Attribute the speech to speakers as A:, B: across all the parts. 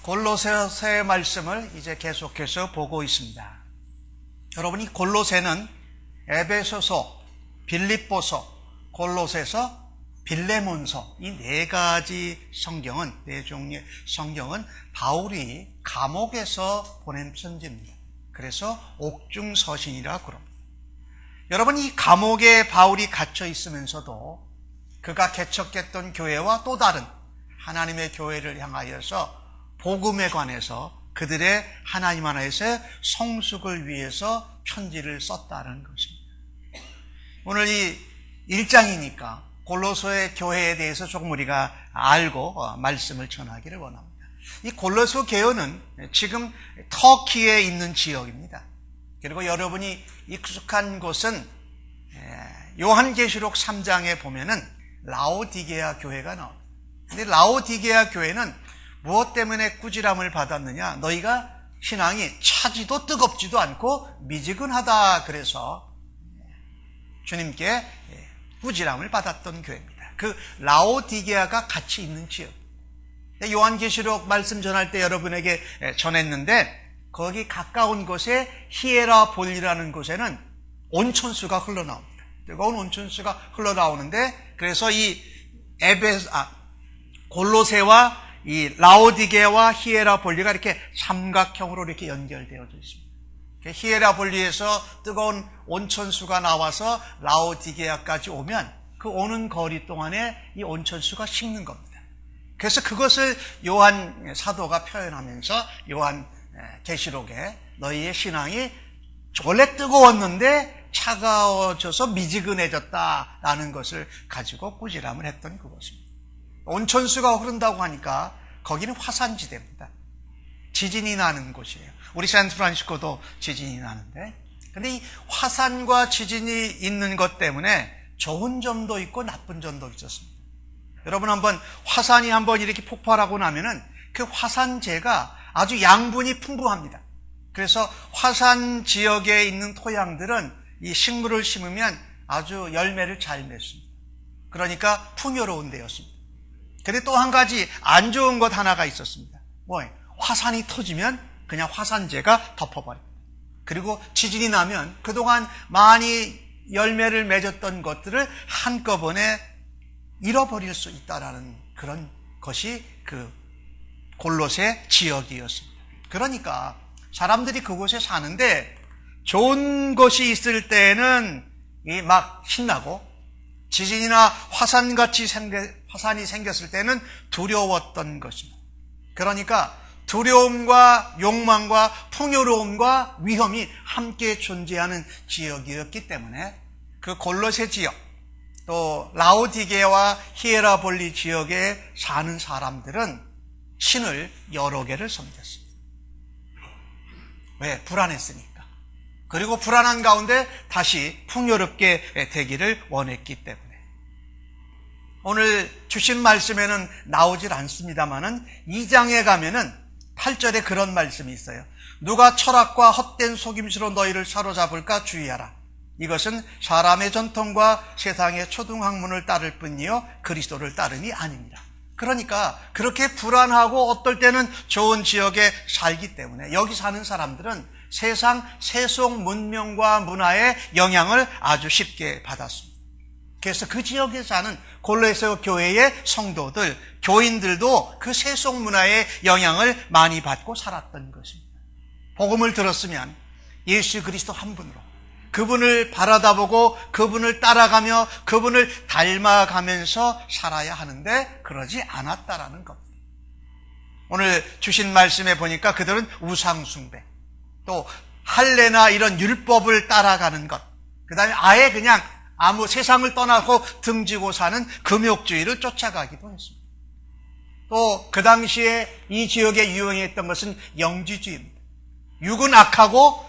A: 골로새서의 말씀을 이제 계속해서 보고 있습니다. 여러분이 골로새는 에베소서, 빌립보서, 골로새서, 빌레몬서 이 네 가지 성경은, 네 종류의 성경은 바울이 감옥에서 보낸 편지입니다. 그래서 옥중서신이라 그럽니다. 여러분, 이 감옥에 바울이 갇혀 있으면서도 그가 개척했던 교회와 또 다른 하나님의 교회를 향하여서 복음에 관해서 그들의 하나님 안에서의 성숙을 위해서 편지를 썼다는 것입니다. 오늘 이 1장이니까 골로새의 교회에 대해서 조금 우리가 알고 말씀을 전하기를 원합니다. 이 골로새 교회는 지금 터키에 있는 지역입니다. 그리고 여러분이 익숙한 곳은 요한계시록 3장에 보면은 라오디게아 교회가 나옵니다. 근데 라오디게아 교회는 무엇 때문에 꾸지람을 받았느냐? 너희가 신앙이 차지도 뜨겁지도 않고 미지근하다. 그래서 주님께 꾸지람을 받았던 교회입니다. 그 라오디게아가 같이 있는 지역. 요한계시록 말씀 전할 때 여러분에게 전했는데 거기 가까운 곳에 히에라볼리라는 곳에는 온천수가 흘러나옵니다. 뜨거운 온천수가 흘러나오는데 그래서 이 골로새와 이 라오디게아와 히에라볼리가 이렇게 삼각형으로 이렇게 연결되어져 있습니다. 히에라볼리에서 뜨거운 온천수가 나와서 라오디게아까지 오면 그 오는 거리 동안에 이 온천수가 식는 겁니다. 그래서 그것을 요한 사도가 표현하면서 요한 계시록에 너희의 신앙이 원래 뜨거웠는데 차가워져서 미지근해졌다라는 것을 가지고 꾸지람을 했던 그것입니다. 온천수가 흐른다고 하니까 거기는 화산지대입니다. 지진이 나는 곳이에요. 우리 샌프란시스코도 지진이 나는데, 근데 이 화산과 지진이 있는 것 때문에 좋은 점도 있고 나쁜 점도 있었습니다. 여러분 한번 화산이 한번 이렇게 폭발하고 나면은 그 화산재가 아주 양분이 풍부합니다. 그래서 화산 지역에 있는 토양들은 이 식물을 심으면 아주 열매를 잘 맺습니다. 그러니까 풍요로운 데였습니다. 근데 또 한 가지 안 좋은 것 하나가 있었습니다. 뭐예요? 화산이 터지면 그냥 화산재가 덮어버립니다. 그리고 지진이 나면 그동안 많이 열매를 맺었던 것들을 한꺼번에 잃어버릴 수 있다라는 그런 것이 그 골로새 지역이었습니다. 그러니까 사람들이 그곳에 사는데 좋은 것이 있을 때는 막 신나고 지진이나 화산이 생겼을 때는 두려웠던 것입니다. 그러니까 두려움과 욕망과 풍요로움과 위험이 함께 존재하는 지역이었기 때문에 그 골로새 지역 또 라오디게아와 히에라볼리 지역에 사는 사람들은 신을 여러 개를 섬겼습니다. 왜? 불안했으니까. 그리고 불안한 가운데 다시 풍요롭게 되기를 원했기 때문에. 오늘 주신 말씀에는 나오질 않습니다만은 2장에 가면은 8절에 그런 말씀이 있어요. 누가 철학과 헛된 속임수로 너희를 사로잡을까 주의하라. 이것은 사람의 전통과 세상의 초등학문을 따를 뿐이요 그리스도를 따름이 아닙니다. 그러니까 그렇게 불안하고 어떨 때는 좋은 지역에 살기 때문에 여기 사는 사람들은 세상 세속 문명과 문화의 영향을 아주 쉽게 받았습니다. 그래서 그 지역에 사는 골로새 교회의 성도들, 교인들도 그 세속 문화의 영향을 많이 받고 살았던 것입니다. 복음을 들었으면 예수 그리스도 한 분으로 그분을 바라다보고 그분을 따라가며 그분을 닮아가면서 살아야 하는데 그러지 않았다라는 겁니다. 오늘 주신 말씀에 보니까 그들은 우상숭배, 또 할례나 이런 율법을 따라가는 것, 그 다음에 아예 그냥 아무 세상을 떠나고 등지고 사는 금욕주의를 쫓아가기도 했습니다. 또 그 당시에 이 지역에 유행했던 것은 영지주의입니다. 육은 악하고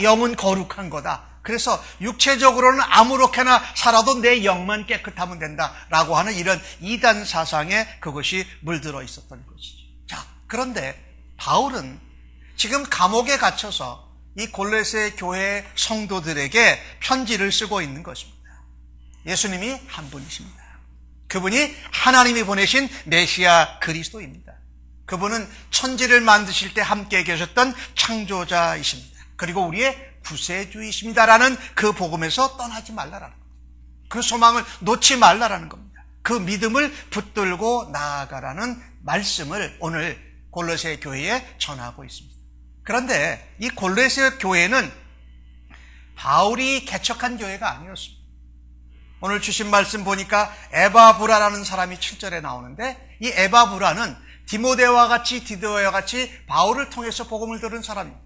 A: 영은 거룩한 거다. 그래서 육체적으로는 아무렇게나 살아도 내 영만 깨끗하면 된다라고 하는 이런 이단 사상에 그것이 물들어 있었던 것이죠. 자, 그런데 바울은 지금 감옥에 갇혀서 이 골로새 교회 성도들에게 편지를 쓰고 있는 것입니다. 예수님이 한 분이십니다. 그분이 하나님이 보내신 메시아 그리스도입니다. 그분은 천지를 만드실 때 함께 계셨던 창조자이십니다. 그리고 우리의 구세주이십니다라는 그 복음에서 떠나지 말라라는 겁니다. 그 소망을 놓지 말라라는 겁니다. 그 믿음을 붙들고 나아가라는 말씀을 오늘 골로새 교회에 전하고 있습니다. 그런데 이 골로새 교회는 바울이 개척한 교회가 아니었습니다. 오늘 주신 말씀 보니까 에바브라라는 사람이 7절에 나오는데, 이 에바브라는 디모데와 같이 디도와 같이 바울을 통해서 복음을 들은 사람입니다.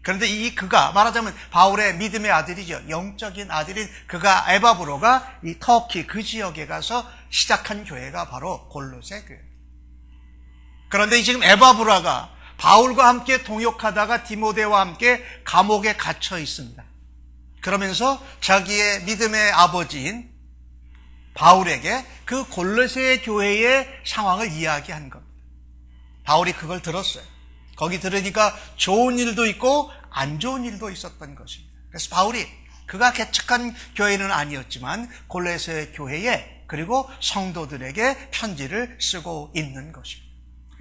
A: 그런데 그가 말하자면 바울의 믿음의 아들이죠. 영적인 아들인 그가, 에바브로가 이 터키 그 지역에 가서 시작한 교회가 바로 골로새 교회입니다. 그런데 지금 에바브라가 바울과 함께 동역하다가 디모데와 함께 감옥에 갇혀 있습니다. 그러면서 자기의 믿음의 아버지인 바울에게 그 골로새 교회의 상황을 이야기한 겁니다. 바울이 그걸 들었어요. 거기 들으니까 좋은 일도 있고 안 좋은 일도 있었던 것입니다. 그래서 바울이 그가 개척한 교회는 아니었지만 골로새 교회에 그리고 성도들에게 편지를 쓰고 있는 것입니다.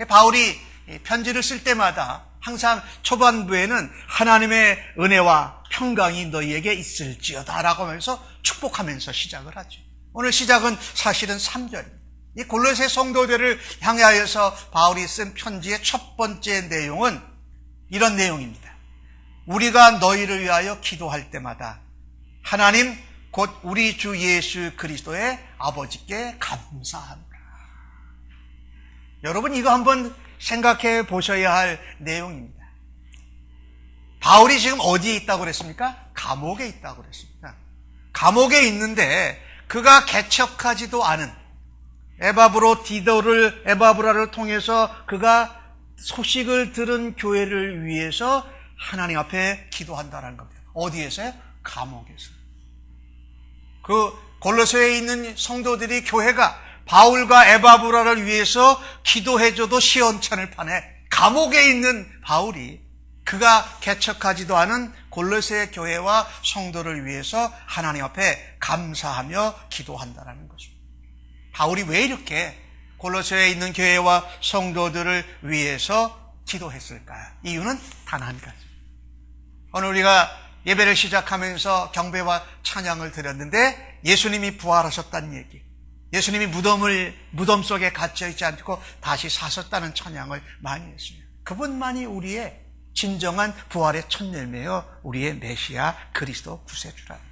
A: 바울이 편지를 쓸 때마다 항상 초반부에는 하나님의 은혜와 평강이 너희에게 있을지어다 라고 하면서 축복하면서 시작을 하죠. 오늘 시작은 사실은 3절입니다. 이 골로새 성도들을 향하여서 바울이 쓴 편지의 첫 번째 내용은 이런 내용입니다. 우리가 너희를 위하여 기도할 때마다 하나님 곧 우리 주 예수 그리스도의 아버지께 감사합니다. 여러분, 이거 한번 생각해 보셔야 할 내용입니다. 바울이 지금 어디에 있다고 그랬습니까? 감옥에 있다고 그랬습니다. 감옥에 있는데 그가 개척하지도 않은 에바브라를 통해서 그가 소식을 들은 교회를 위해서 하나님 앞에 기도한다는 겁니다. 어디에서요? 감옥에서. 그 골로새에 있는 성도들이, 교회가 바울과 에바브라를 위해서 기도해줘도 시원찮을 판에 감옥에 있는 바울이 그가 개척하지도 않은 골로새 교회와 성도를 위해서 하나님 앞에 감사하며 기도한다는 것입니다. 바울이 왜 이렇게 골로새에 있는 교회와 성도들을 위해서 기도했을까요? 이유는 단 한 가지. 오늘 우리가 예배를 시작하면서 경배와 찬양을 드렸는데 예수님이 부활하셨다는 얘기, 예수님이 무덤 속에 갇혀있지 않고 다시 사셨다는 찬양을 많이 했습니다. 그분만이 우리의 진정한 부활의 첫 열매요, 우리의 메시아 그리스도 구세주라는 거죠.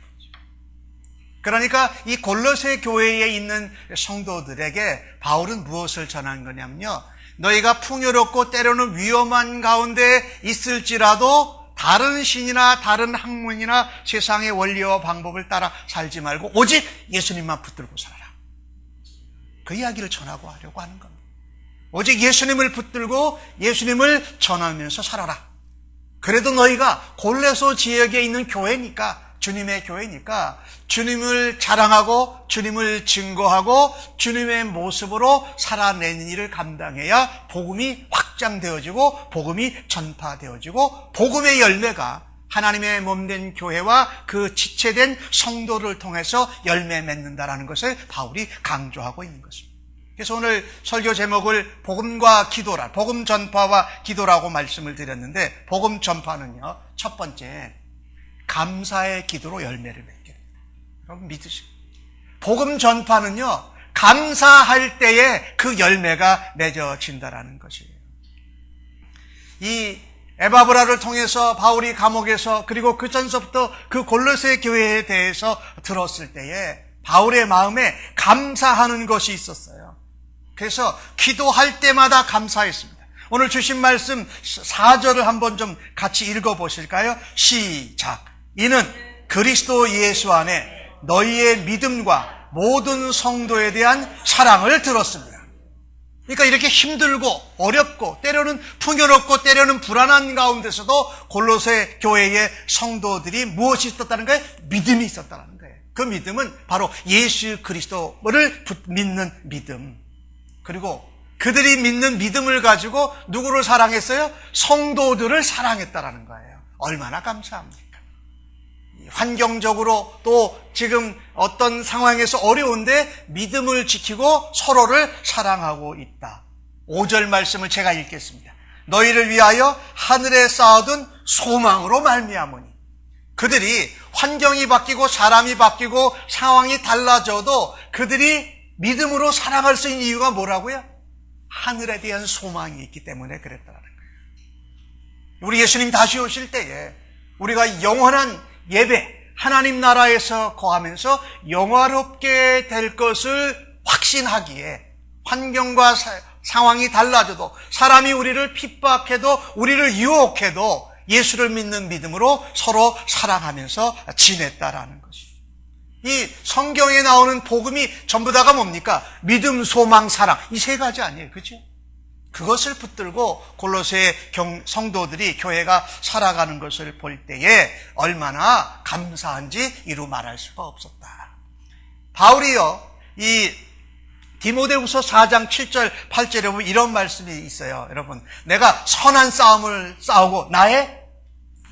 A: 그러니까 이 골로새 교회에 있는 성도들에게 바울은 무엇을 전한 거냐면요, 너희가 풍요롭고 때로는 위험한 가운데 있을지라도 다른 신이나 다른 학문이나 세상의 원리와 방법을 따라 살지 말고 오직 예수님만 붙들고 살아라. 그 이야기를 전하고 하려고 하는 겁니다. 오직 예수님을 붙들고 예수님을 전하면서 살아라. 그래도 너희가 골로새 지역에 있는 교회니까, 주님의 교회니까 주님을 자랑하고 주님을 증거하고 주님의 모습으로 살아내는 일을 감당해야 복음이 확장되어지고 복음이 전파되어지고 복음의 열매가 하나님의 몸된 교회와 그 지체된 성도를 통해서 열매 맺는다라는 것을 바울이 강조하고 있는 것입니다. 그래서 오늘 설교 제목을 복음과 기도라, 복음 전파와 기도라고 말씀을 드렸는데, 복음 전파는요, 첫 번째 감사의 기도로 열매를 맺게 됩니다. 여러분 믿으시고, 복음 전파는요, 감사할 때에 그 열매가 맺어진다라는 것이에요. 이 에바브라를 통해서 바울이 감옥에서, 그리고 그 전서부터 그 골로새 교회에 대해서 들었을 때에 바울의 마음에 감사하는 것이 있었어요. 그래서 기도할 때마다 감사했습니다. 오늘 주신 말씀 4절을 한번 좀 같이 읽어보실까요? 시작. 이는 그리스도 예수 안에 너희의 믿음과 모든 성도에 대한 사랑을 들었습니다. 그러니까 이렇게 힘들고 어렵고 때로는 풍요롭고 때로는 불안한 가운데서도 골로새 교회의 성도들이 무엇이 있었다는 거예요? 믿음이 있었다는 거예요. 그 믿음은 바로 예수 그리스도를 믿는 믿음. 그리고 그들이 믿는 믿음을 가지고 누구를 사랑했어요? 성도들을 사랑했다라는 거예요. 얼마나 감사합니까? 환경적으로 또 지금 어떤 상황에서 어려운데 믿음을 지키고 서로를 사랑하고 있다. 5절 말씀을 제가 읽겠습니다. 너희를 위하여 하늘에 쌓아둔 소망으로 말미암으니. 그들이 환경이 바뀌고 사람이 바뀌고 상황이 달라져도 그들이 믿음으로 살아갈 수 있는 이유가 뭐라고요? 하늘에 대한 소망이 있기 때문에 그랬다는 거예요. 우리 예수님 다시 오실 때에 우리가 영원한 예배, 하나님 나라에서 거하면서 영화롭게 될 것을 확신하기에 환경과 상황이 달라져도 사람이 우리를 핍박해도 우리를 유혹해도 예수를 믿는 믿음으로 서로 사랑하면서 지냈다라는 것입니다. 이 성경에 나오는 복음이 전부 다가 뭡니까? 믿음, 소망, 사랑. 이 세 가지 아니에요. 그렇죠? 그것을 붙들고 골로새 성도들이 교회가 살아가는 것을 볼 때에 얼마나 감사한지 이루 말할 수가 없었다. 바울이요, 이 디모데후서 4장 7절 8절에 보면 이런 말씀이 있어요. 여러분, 내가 선한 싸움을 싸우고 나의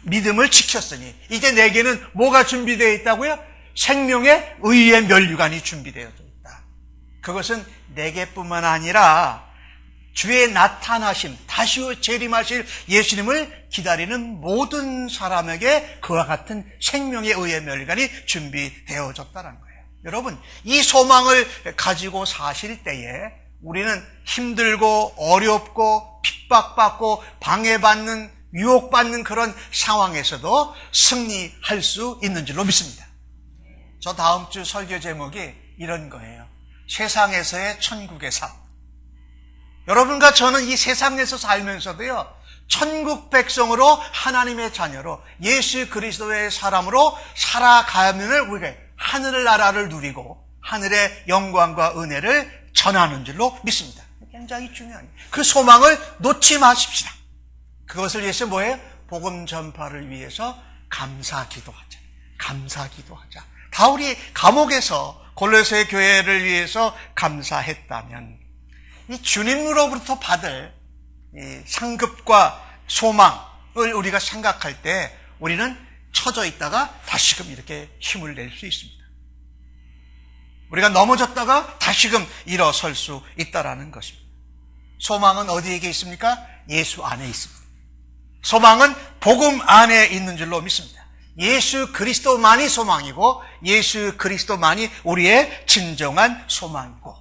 A: 믿음을 지켰으니 이제 내게는 뭐가 준비되어 있다고요? 생명의 의의 면류관이 준비되어 있다. 그것은 내게뿐만 아니라 주의 나타나심, 다시 재림하실 예수님을 기다리는 모든 사람에게 그와 같은 생명의 의의 면류관이 준비되어졌다는 거예요. 여러분, 이 소망을 가지고 사실 때에 우리는 힘들고 어렵고 핍박받고 방해받는 유혹받는 그런 상황에서도 승리할 수 있는 줄로 믿습니다. 저 다음 주 설교 제목이 이런 거예요. 세상에서의 천국의 삶. 여러분과 저는 이 세상에서 살면서도요, 천국 백성으로 하나님의 자녀로 예수 그리스도의 사람으로 살아가면을 우리가 하늘 나라를 누리고 하늘의 영광과 은혜를 전하는 줄로 믿습니다. 굉장히 중요한 그 소망을 놓지 마십시다. 그것을 위해서 뭐예요? 복음 전파를 위해서 감사 기도하자. 감사 기도하자. 바울이 감옥에서 골로새 교회를 위해서 감사했다면 이 주님으로부터 받을 이 상급과 소망을 우리가 생각할 때 우리는 처져 있다가 다시금 이렇게 힘을 낼 수 있습니다. 우리가 넘어졌다가 다시금 일어설 수 있다라는 것입니다. 소망은 어디에 있습니까? 예수 안에 있습니다. 소망은 복음 안에 있는 줄로 믿습니다. 예수 그리스도만이 소망이고 예수 그리스도만이 우리의 진정한 소망이고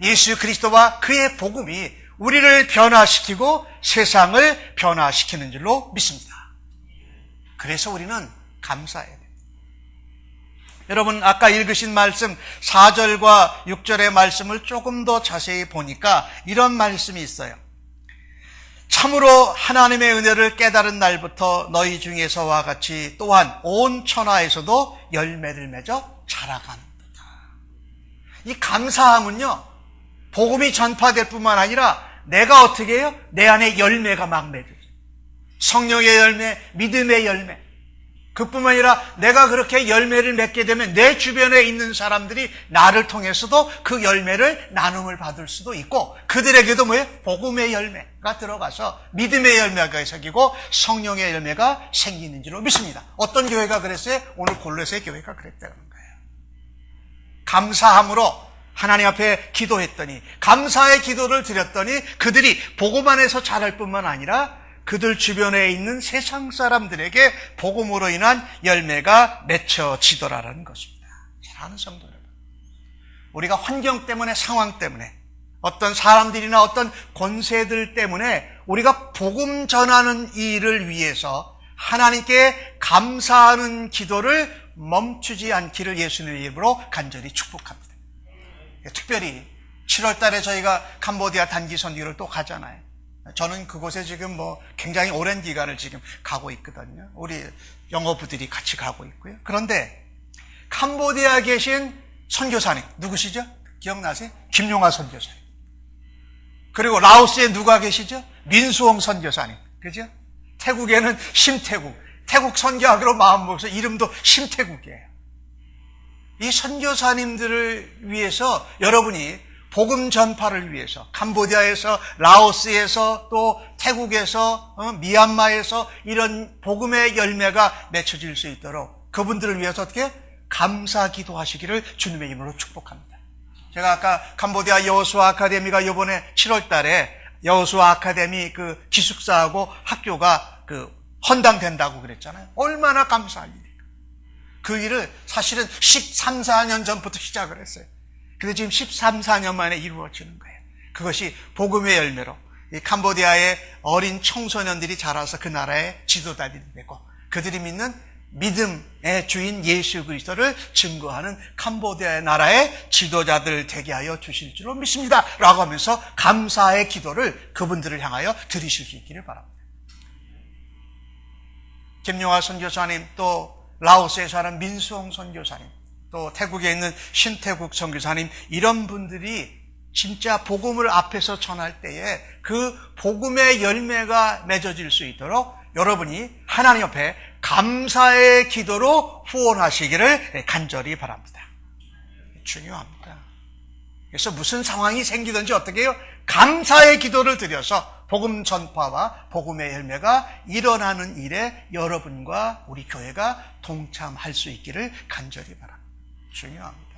A: 예수 그리스도와 그의 복음이 우리를 변화시키고 세상을 변화시키는 줄로 믿습니다. 그래서 우리는 감사해야 돼요. 여러분, 아까 읽으신 말씀 4절과 6절의 말씀을 조금 더 자세히 보니까 이런 말씀이 있어요. 참으로 하나님의 은혜를 깨달은 날부터 너희 중에서와 같이 또한 온 천하에서도 열매를 맺어 자라간다. 이 감사함은요, 복음이 전파될 뿐만 아니라 내가 어떻게 해요? 내 안에 열매가 막 맺어져요. 성령의 열매, 믿음의 열매. 그뿐만 아니라 내가 그렇게 열매를 맺게 되면 내 주변에 있는 사람들이 나를 통해서도 그 열매를 나눔을 받을 수도 있고 그들에게도 뭐예요? 복음의 열매가 들어가서 믿음의 열매가 생기고 성령의 열매가 생기는 줄로 믿습니다. 어떤 교회가 그랬어요? 오늘 골로새 교회가 그랬다는 거예요. 감사함으로 하나님 앞에 기도했더니 감사의 기도를 드렸더니 그들이 복음 안에서 자랄 뿐만 아니라 그들 주변에 있는 세상 사람들에게 복음으로 인한 열매가 맺혀지더라라는 것입니다. 사랑하는 성도 여러분, 우리가 환경 때문에 상황 때문에 어떤 사람들이나 어떤 권세들 때문에 우리가 복음 전하는 일을 위해서 하나님께 감사하는 기도를 멈추지 않기를 예수님의 이름으로 간절히 축복합니다. 특별히 7월 달에 저희가 캄보디아 단기 선교를 또 가잖아요. 저는 그곳에 지금 굉장히 오랜 기간을 지금 가고 있거든요. 우리 영어부들이 같이 가고 있고요. 그런데 캄보디아에 계신 선교사님 누구시죠? 기억나세요? 김용하 선교사님. 그리고 라오스에 누가 계시죠? 민수홍 선교사님. 그죠? 태국에는 심태국. 태국 선교하기로 마음먹어서 이름도 심태국이에요. 이 선교사님들을 위해서 여러분이 복음 전파를 위해서 캄보디아에서 라오스에서 또 태국에서 미얀마에서 이런 복음의 열매가 맺혀질 수 있도록 그분들을 위해서 어떻게 감사 기도하시기를 주님의 이름으로 축복합니다. 제가 아까 캄보디아 여호수아 아카데미가 이번에 7월 달에 여호수아 아카데미 그 기숙사하고 학교가 헌당된다고 그랬잖아요. 얼마나 감사할 일입니까? 그 일을 사실은 13, 14년 전부터 시작을 했어요. 근데 지금 13, 14년 만에 이루어지는 거예요. 그것이 복음의 열매로 이 캄보디아의 어린 청소년들이 자라서 그 나라의 지도자들이 되고 그들이 믿는 믿음의 주인 예수 그리스도를 증거하는 캄보디아의 나라의 지도자들 되게 하여 주실 줄로 믿습니다 라고 하면서 감사의 기도를 그분들을 향하여 드리실 수 있기를 바랍니다. 김용화 선교사님, 또 라오스에 사는 민수홍 선교사님, 또 태국에 있는 신태국 선교사님, 이런 분들이 진짜 복음을 앞에서 전할 때에 그 복음의 열매가 맺어질 수 있도록 여러분이 하나님 옆에 감사의 기도로 후원하시기를 간절히 바랍니다. 중요합니다. 그래서 무슨 상황이 생기든지 어떻게 해요? 감사의 기도를 드려서 복음 전파와 복음의 열매가 일어나는 일에 여러분과 우리 교회가 동참할 수 있기를 간절히 바랍니다. 중요합니다.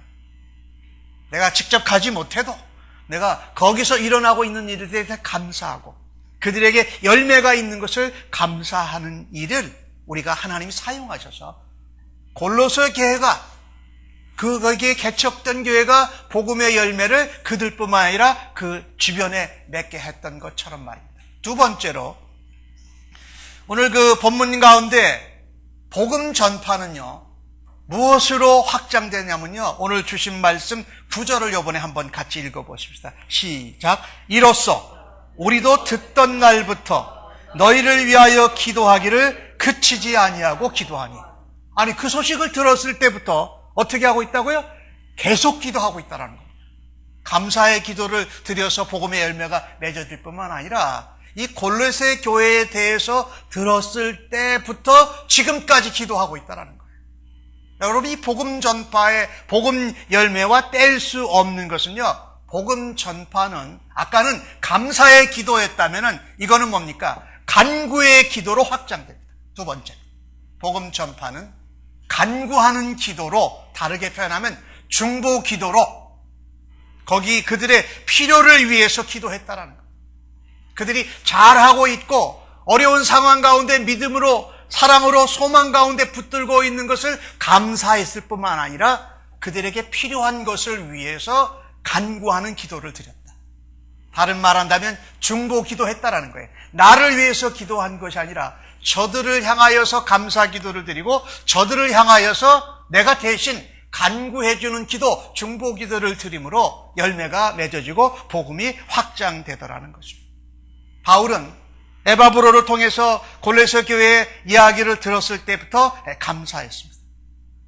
A: 내가 직접 가지 못해도 내가 거기서 일어나고 있는 일에 대해서 감사하고 그들에게 열매가 있는 것을 감사하는 일을 우리가 하나님이 사용하셔서 골로새 교회가 거기에 개척된 교회가 복음의 열매를 그들뿐만 아니라 그 주변에 맺게 했던 것처럼 말입니다. 두 번째로 오늘 그 본문 가운데 복음 전파는요 무엇으로 확장되냐면요 오늘 주신 말씀 9절을 이번에 한번 같이 읽어보십시다. 시작. 이로써 우리도 듣던 날부터 너희를 위하여 기도하기를 그치지 아니하고 기도하니. 아니 그 소식을 들었을 때부터 어떻게 하고 있다고요? 계속 기도하고 있다는 겁니다. 감사의 기도를 드려서 복음의 열매가 맺어질 뿐만 아니라 이 골로새 교회에 대해서 들었을 때부터 지금까지 기도하고 있다는 거예요. 여러분 이 복음 전파의 복음 열매와 뗄 수 없는 것은요. 복음 전파는 아까는 감사의 기도였다면은 이거는 뭡니까? 간구의 기도로 확장됩니다. 두 번째, 복음 전파는 간구하는 기도로 다르게 표현하면 중보 기도로 거기 그들의 필요를 위해서 기도했다라는 거예요. 그들이 잘하고 있고 어려운 상황 가운데 믿음으로 사랑으로 소망 가운데 붙들고 있는 것을 감사했을 뿐만 아니라 그들에게 필요한 것을 위해서 간구하는 기도를 드렸다. 다른 말 한다면 중보 기도했다라는 거예요. 나를 위해서 기도한 것이 아니라 저들을 향하여서 감사 기도를 드리고 저들을 향하여서 내가 대신 간구해주는 기도, 중보 기도를 드림으로 열매가 맺어지고 복음이 확장되더라는 것입니다. 바울은 에바브로를 통해서 골로새 교회의 이야기를 들었을 때부터 감사했습니다.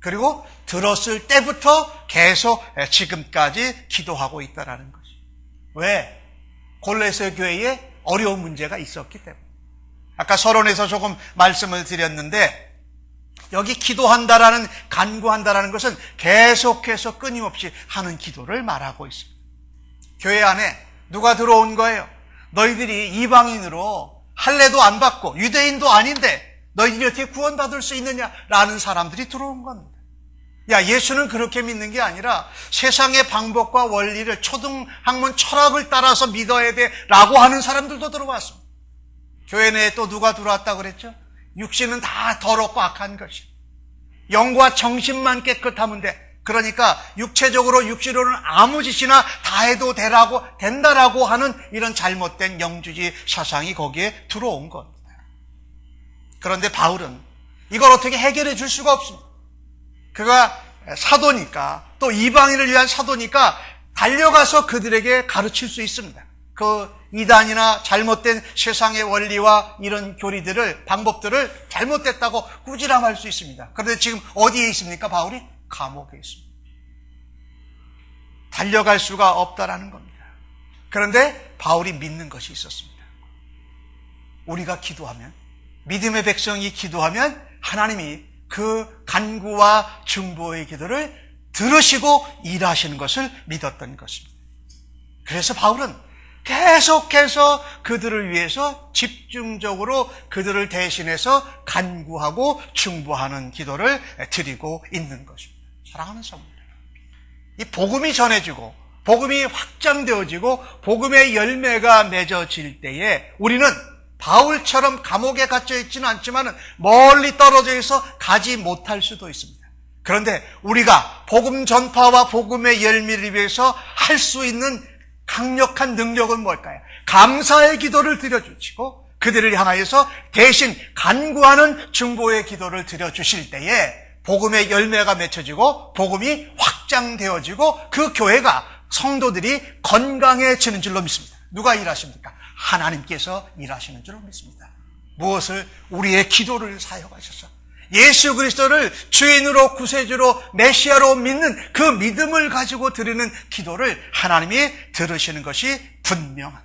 A: 그리고 들었을 때부터 계속 지금까지 기도하고 있다는 것이. 왜? 골로새 교회에 어려운 문제가 있었기 때문에. 아까 서론에서 조금 말씀을 드렸는데 여기 기도한다라는 간구한다라는 것은 계속해서 끊임없이 하는 기도를 말하고 있습니다. 교회 안에 누가 들어온 거예요? 너희들이 이방인으로 할례도 안 받고 유대인도 아닌데 너희들이 어떻게 구원받을 수 있느냐라는 사람들이 들어온 겁니다. 야, 예수는 그렇게 믿는 게 아니라 세상의 방법과 원리를 초등학문 철학을 따라서 믿어야 돼라고 하는 사람들도 들어왔습니다. 교회 내에 또 누가 들어왔다고 그랬죠? 육신은 다 더럽고 악한 것이. 영과 정신만 깨끗하면 돼. 그러니까 육체적으로 육신으로는 아무 짓이나 다 해도 된다라고 하는 이런 잘못된 영주주의 사상이 거기에 들어온 겁니다. 그런데 바울은 이걸 어떻게 해결해 줄 수가 없습니다. 그가 사도니까 또 이방인을 위한 사도니까 달려가서 그들에게 가르칠 수 있습니다. 그 이단이나 잘못된 세상의 원리와 이런 교리들을 방법들을 잘못됐다고 꾸지람할 수 있습니다. 그런데 지금 어디에 있습니까? 바울이? 감옥에 있습니다. 달려갈 수가 없다라는 겁니다. 그런데 바울이 믿는 것이 있었습니다. 우리가 기도하면 믿음의 백성이 기도하면 하나님이 그 간구와 중보의 기도를 들으시고 일하시는 것을 믿었던 것입니다. 그래서 바울은 계속해서 그들을 위해서 집중적으로 그들을 대신해서 간구하고 중보하는 기도를 드리고 있는 것입니다. 사랑하는 성도, 이 복음이 전해지고 복음이 확장되어지고 복음의 열매가 맺어질 때에 우리는 바울처럼 감옥에 갇혀 있지는 않지만 멀리 떨어져 있어 가지 못할 수도 있습니다. 그런데 우리가 복음 전파와 복음의 열매를 위해서 할 수 있는 강력한 능력은 뭘까요? 감사의 기도를 드려주시고 그들을 향하여서 대신 간구하는 중보의 기도를 드려주실 때에 복음의 열매가 맺혀지고 복음이 확장되어지고 그 교회가 성도들이 건강해지는 줄로 믿습니다. 누가 일하십니까? 하나님께서 일하시는 줄로 믿습니다. 무엇을? 우리의 기도를 사용하셔서 예수 그리스도를 주인으로 구세주로 메시아로 믿는 그 믿음을 가지고 드리는 기도를 하나님이 들으시는 것이 분명합니다.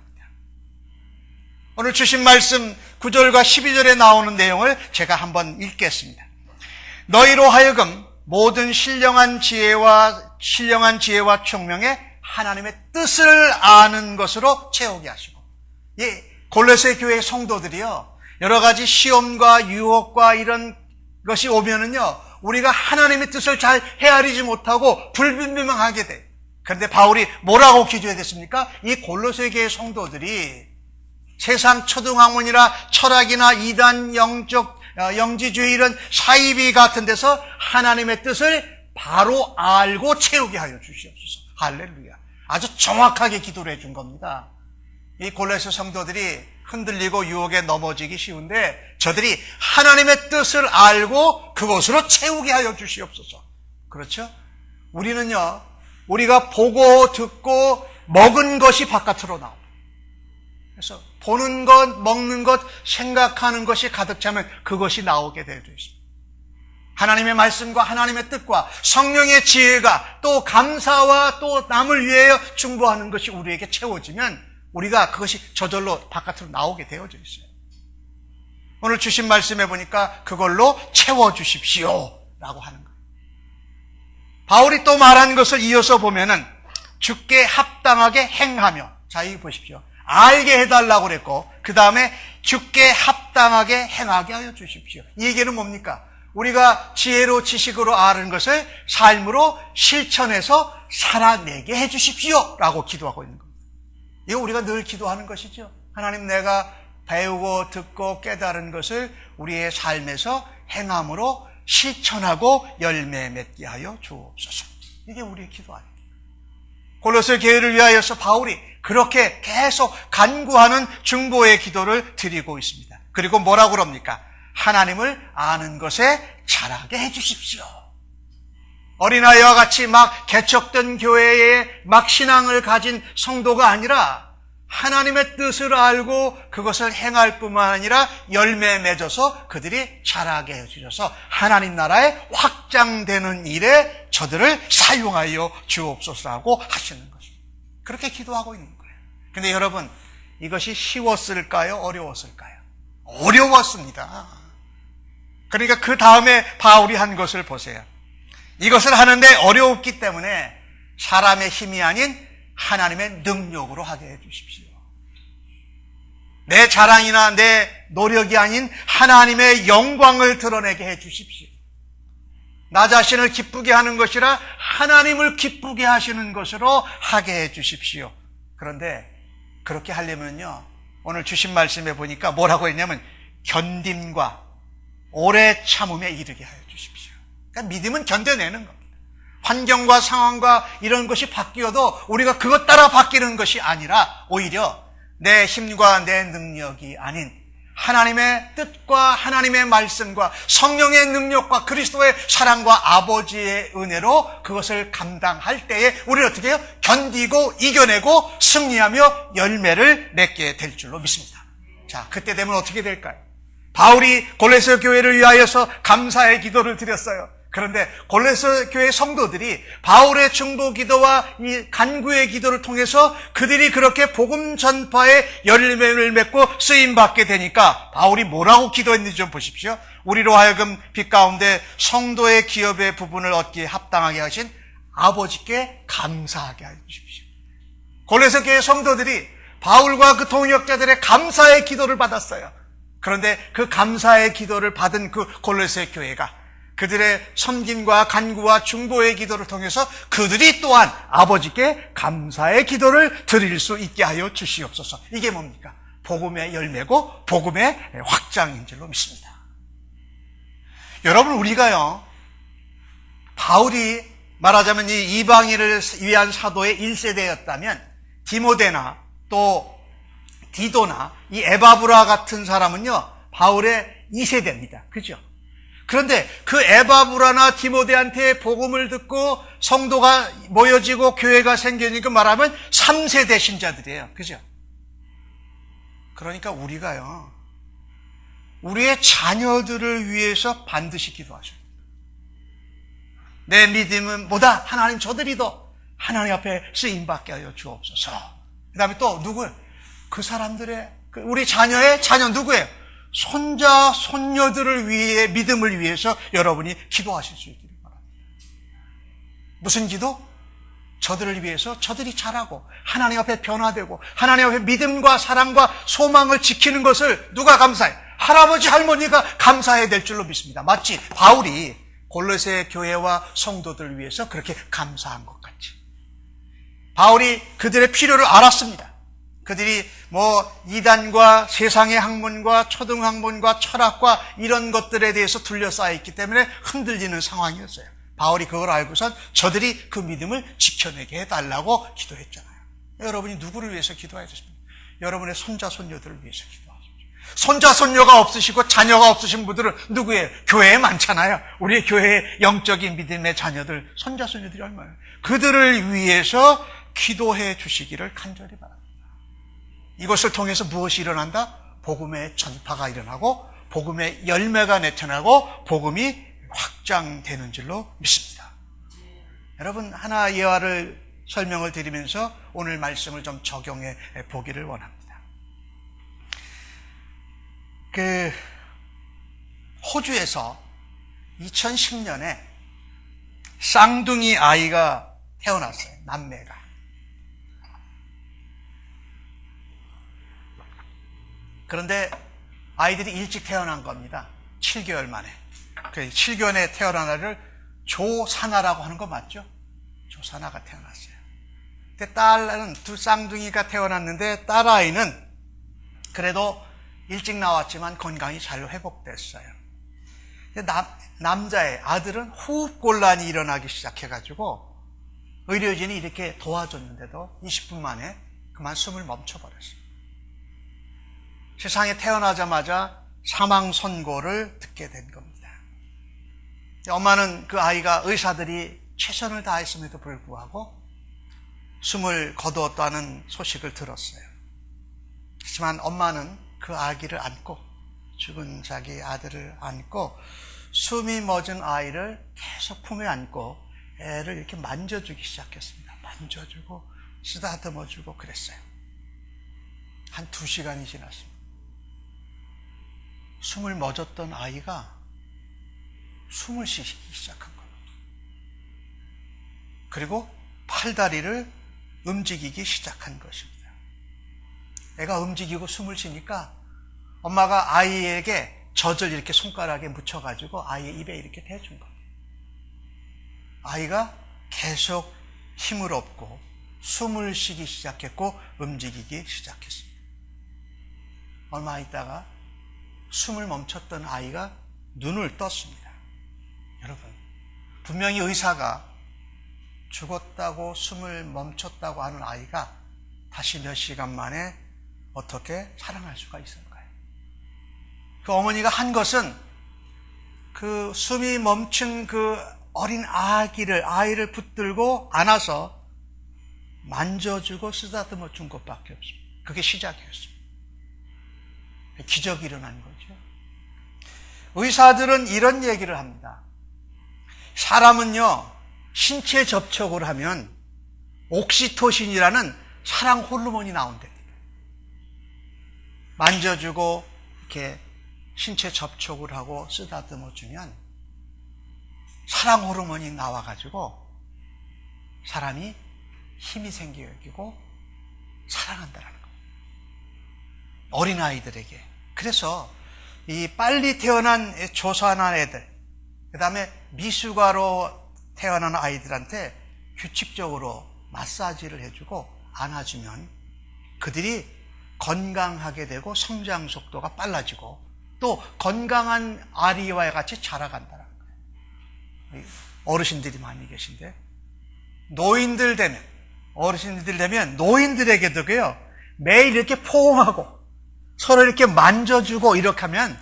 A: 오늘 주신 말씀 9절과 12절에 나오는 내용을 제가 한번 읽겠습니다. 너희로 하여금 모든 신령한 지혜와 총명에 하나님의 뜻을 아는 것으로 채우게 하시고, 골로새 교회 성도들이요, 여러 가지 시험과 유혹과 이런 것이 오면은요, 우리가 하나님의 뜻을 잘 헤아리지 못하고 불분명하게 돼요. 그런데 바울이 뭐라고 기도해야 됐습니까? 이 골로새 교회 성도들이 세상 초등학문이나 철학이나 이단 영지주의 이런 사이비 같은 데서 하나님의 뜻을 바로 알고 채우게 하여 주시옵소서. 할렐루야. 아주 정확하게 기도를 해준 겁니다. 이 골로새 성도들이 흔들리고 유혹에 넘어지기 쉬운데 저들이 하나님의 뜻을 알고 그것으로 채우게 하여 주시옵소서. 그렇죠? 우리는요, 우리가 보고 듣고 먹은 것이 바깥으로 나옵니다. 그래서 보는 것, 먹는 것, 생각하는 것이 가득 차면 그것이 나오게 되어 있습니다. 하나님의 말씀과 하나님의 뜻과 성령의 지혜가 또 감사와 또 남을 위하여 중보하는 것이 우리에게 채워지면 우리가 그것이 저절로 바깥으로 나오게 되어져 있어요. 오늘 주신 말씀에 보니까 그걸로 채워주십시오 라고 하는 거예요. 바울이 또 말한 것을 이어서 보면은 주께 합당하게 행하며, 자, 이거 보십시오. 알게 해달라고 그랬고 그 다음에 주께 합당하게 행하게 하여 주십시오. 이 얘기는 뭡니까? 우리가 지혜로 지식으로 아는 것을 삶으로 실천해서 살아내게 해 주십시오 라고 기도하고 있는 겁니다. 이거 우리가 늘 기도하는 것이죠. 하나님, 내가 배우고 듣고 깨달은 것을 우리의 삶에서 행함으로 실천하고 열매 맺게 하여 주옵소서. 이게 우리의 기도 아닙니까? 골로새 교회를 위하여서 바울이 그렇게 계속 간구하는 중보의 기도를 드리고 있습니다. 그리고 뭐라고 그럽니까? 하나님을 아는 것에 자라게 해 주십시오. 어린아이와 같이 막 개척된 교회에 막 신앙을 가진 성도가 아니라 하나님의 뜻을 알고 그것을 행할 뿐만 아니라 열매 맺어서 그들이 자라게 해주셔서 하나님 나라의 확장되는 일에 저들을 사용하여 주옵소서라고 하시는 것입니다. 그렇게 기도하고 있는 거예요. 근데 여러분, 이것이 쉬웠을까요? 어려웠을까요? 어려웠습니다. 그러니까 그 다음에 바울이 한 것을 보세요. 이것을 하는데 어려웠기 때문에 사람의 힘이 아닌 하나님의 능력으로 하게 해 주십시오. 내 자랑이나 내 노력이 아닌 하나님의 영광을 드러내게 해 주십시오. 나 자신을 기쁘게 하는 것이라 하나님을 기쁘게 하시는 것으로 하게 해 주십시오. 그런데 그렇게 하려면요, 오늘 주신 말씀에 보니까 뭐라고 했냐면 견딤과 오래 참음에 이르게 하여 주십시오. 그러니까 믿음은 견뎌내는 겁니다. 환경과 상황과 이런 것이 바뀌어도 우리가 그것 따라 바뀌는 것이 아니라 오히려 내 힘과 내 능력이 아닌 하나님의 뜻과 하나님의 말씀과 성령의 능력과 그리스도의 사랑과 아버지의 은혜로 그것을 감당할 때에 우리는 어떻게 해요? 견디고 이겨내고 승리하며 열매를 맺게 될 줄로 믿습니다. 자, 그때 되면 어떻게 될까요? 바울이 골로새 교회를 위하여서 감사의 기도를 드렸어요. 그런데 골로새 교회 성도들이 바울의 중보 기도와 이 간구의 기도를 통해서 그들이 그렇게 복음 전파에 열매를 맺고 쓰임 받게 되니까 바울이 뭐라고 기도했는지 좀 보십시오. 우리로 하여금 빛 가운데 성도의 기업의 부분을 얻기에 합당하게 하신 아버지께 감사하게 하여 주십시오. 골로새 교회 성도들이 바울과 그 동역자들의 감사의 기도를 받았어요. 그런데 그 감사의 기도를 받은 그 골로새 교회가 그들의 섬김과 간구와 중보의 기도를 통해서 그들이 또한 아버지께 감사의 기도를 드릴 수 있게 하여 주시옵소서. 이게 뭡니까? 복음의 열매고 복음의 확장인 줄로 믿습니다. 여러분, 우리가요, 바울이 말하자면 이 이방인을 위한 사도의 1세대였다면 디모데나 또 디도나 이 에바브라 같은 사람은요, 바울의 2세대입니다. 그죠? 그런데 그 에바브라나 디모데한테 복음을 듣고 성도가 모여지고 교회가 생기니까 말하면 3세대 신자들이에요. 그죠? 그러니까 우리가요, 우리의 자녀들을 위해서 반드시 기도하셔야 됩니다. 내 믿음은 뭐다? 하나님 저들이도 하나님 앞에 쓰임받게 하여 주옵소서. 그 다음에 또 누구예요? 그 사람들의, 우리 자녀의 자녀 누구예요? 손자, 손녀들을 위해, 믿음을 위해서 여러분이 기도하실 수 있기를 바랍니다. 무슨 기도? 저들을 위해서 저들이 자라고 하나님 앞에 변화되고 하나님 앞에 믿음과 사랑과 소망을 지키는 것을 누가 감사해? 할아버지, 할머니가 감사해야 될 줄로 믿습니다. 마치 바울이 골로새 교회와 성도들을 위해서 그렇게 감사한 것 같이. 바울이 그들의 필요를 알았습니다. 그들이 이단과 세상의 학문과 초등학문과 철학과 이런 것들에 대해서 둘러싸여 있기 때문에 흔들리는 상황이었어요. 바울이 그걸 알고선 저들이 그 믿음을 지켜내게 해달라고 기도했잖아요. 여러분이 누구를 위해서 기도해야 되십니까? 여러분의 손자, 손녀들을 위해서 기도하십시오. 손자, 손녀가 없으시고 자녀가 없으신 분들은 누구예요? 교회에 많잖아요. 우리 교회의 영적인 믿음의 자녀들, 손자, 손녀들이 얼마예요? 그들을 위해서 기도해 주시기를 간절히 바랍니다. 이것을 통해서 무엇이 일어난다? 복음의 전파가 일어나고 복음의 열매가 나타나고 복음이 확장되는 줄로 믿습니다. 여러분, 하나 예화를 설명을 드리면서 오늘 말씀을 좀 적용해 보기를 원합니다. 호주에서 2010년에 쌍둥이 아이가 태어났어요. 남매가. 그런데 아이들이 일찍 태어난 겁니다. 7개월 만에. 7개월 만에 태어난 아이를 조사나라고 하는 거 맞죠? 조사나가 태어났어요. 근데 딸은 두 쌍둥이가 태어났는데 딸아이는 그래도 일찍 나왔지만 건강이 잘 회복됐어요. 남자의 아들은 호흡곤란이 일어나기 시작해가지고 의료진이 이렇게 도와줬는데도 20분 만에 그만 숨을 멈춰버렸어요. 세상에 태어나자마자 사망 선고를 듣게 된 겁니다. 엄마는 그 아이가 의사들이 최선을 다했음에도 불구하고 숨을 거두었다는 소식을 들었어요. 하지만 엄마는 그 아기를 안고, 죽은 자기 아들을 안고 숨이 멎은 아이를 계속 품에 안고 애를 이렇게 만져주기 시작했습니다. 만져주고 쓰다듬어주고 그랬어요. 한 2시간이 지났습니다. 숨을 멎었던 아이가 숨을 쉬기 시작한 겁니다. 그리고 팔다리를 움직이기 시작한 것입니다. 애가 움직이고 숨을 쉬니까 엄마가 아이에게 젖을 이렇게 손가락에 묻혀가지고 아이의 입에 이렇게 대준 겁니다. 아이가 계속 힘을 얻고 숨을 쉬기 시작했고 움직이기 시작했습니다. 얼마 있다가 숨을 멈췄던 아이가 눈을 떴습니다. 여러분, 분명히 의사가 죽었다고 숨을 멈췄다고 하는 아이가 다시 몇 시간 만에 어떻게 살아날 수가 있을까요? 그 어머니가 한 것은 그 숨이 멈춘 그 어린 아이를 붙들고 안아서 만져주고 쓰다듬어 준 것밖에 없습니다. 그게 시작이었습니다. 기적이 일어난 거죠. 의사들은 이런 얘기를 합니다. 사람은요, 신체 접촉을 하면 옥시토신이라는 사랑 호르몬이 나온답니다. 만져주고 이렇게 신체 접촉을 하고 쓰다듬어 주면 사랑 호르몬이 나와가지고 사람이 힘이 생기고 사랑한다는 거예요. 어린아이들에게. 그래서 이 빨리 태어난 조산한 애들, 그 다음에 미숙아로 태어난 아이들한테 규칙적으로 마사지를 해주고 안아주면 그들이 건강하게 되고 성장 속도가 빨라지고 또 건강한 아리와 같이 자라간다는 거예요. 어르신들이 많이 계신데 어르신들 되면 노인들에게도요 매일 이렇게 포옹하고 서로 이렇게 만져주고 이렇게 하면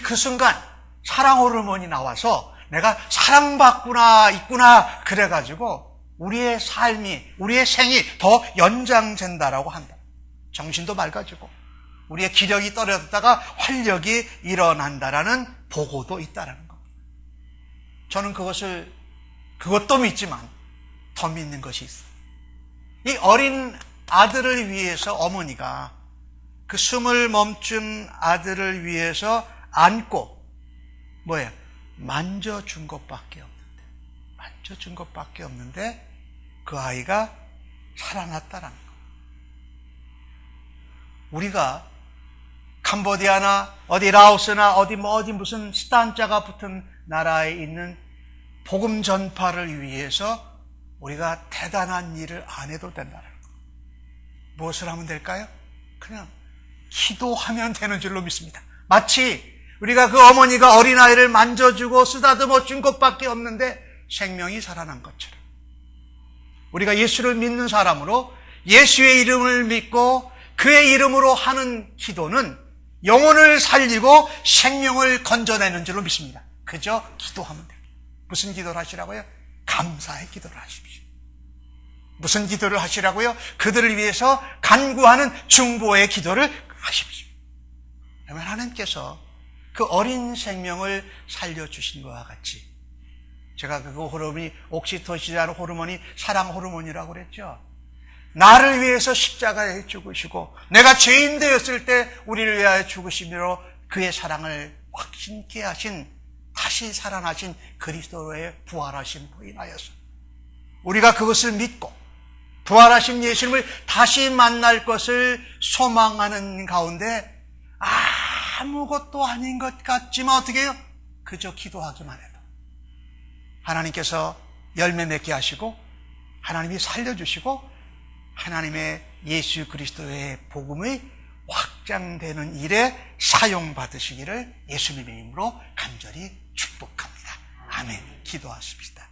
A: 그 순간 사랑 호르몬이 나와서 내가 사랑받구나 있구나 그래가지고 우리의 삶이 우리의 생이 더 연장된다라고 한다. 정신도 맑아지고 우리의 기력이 떨어졌다가 활력이 일어난다라는 보고도 있다라는 겁니다. 저는 그것도 믿지만 더 믿는 것이 있어요. 이 어린 아들을 위해서 어머니가 그 숨을 멈춘 아들을 위해서 안고 만져준 것밖에 없는데 그 아이가 살아났다라는 거. 우리가 캄보디아나 어디 라오스나 어디 무슨 스탄자가 붙은 나라에 있는 복음 전파를 위해서 우리가 대단한 일을 안 해도 된다는 거. 무엇을 하면 될까요? 그냥 기도하면 되는 줄로 믿습니다. 마치 우리가 그 어머니가 어린아이를 만져주고 쓰다듬어 준 것밖에 없는데 생명이 살아난 것처럼 우리가 예수를 믿는 사람으로 예수의 이름을 믿고 그의 이름으로 하는 기도는 영혼을 살리고 생명을 건져내는 줄로 믿습니다. 그저 기도하면 됩니다. 무슨 기도를 하시라고요? 감사의 기도를 하십시오. 무슨 기도를 하시라고요? 그들을 위해서 간구하는 중보의 기도를 하십시오. 그러면 하나님께서 그 어린 생명을 살려주신 것과 같이 제가 그 호르몬이 옥시토신이라는 호르몬이 사랑 호르몬이라고 그랬죠. 나를 위해서 십자가에 죽으시고 내가 죄인 되었을 때 우리를 위하여 죽으심으로 그의 사랑을 확신케 하신 다시 살아나신 그리스도의 부활하심으로 인하여서 우리가 그것을 믿고 부활하신 예수님을 다시 만날 것을 소망하는 가운데 아무것도 아닌 것 같지만 어떻게 해요? 그저 기도하기만 해도 하나님께서 열매 맺게 하시고 하나님이 살려주시고 하나님의 예수 그리스도의 복음이 확장되는 일에 사용받으시기를 예수님의 이름으로 간절히 축복합니다. 아멘. 기도하십시다.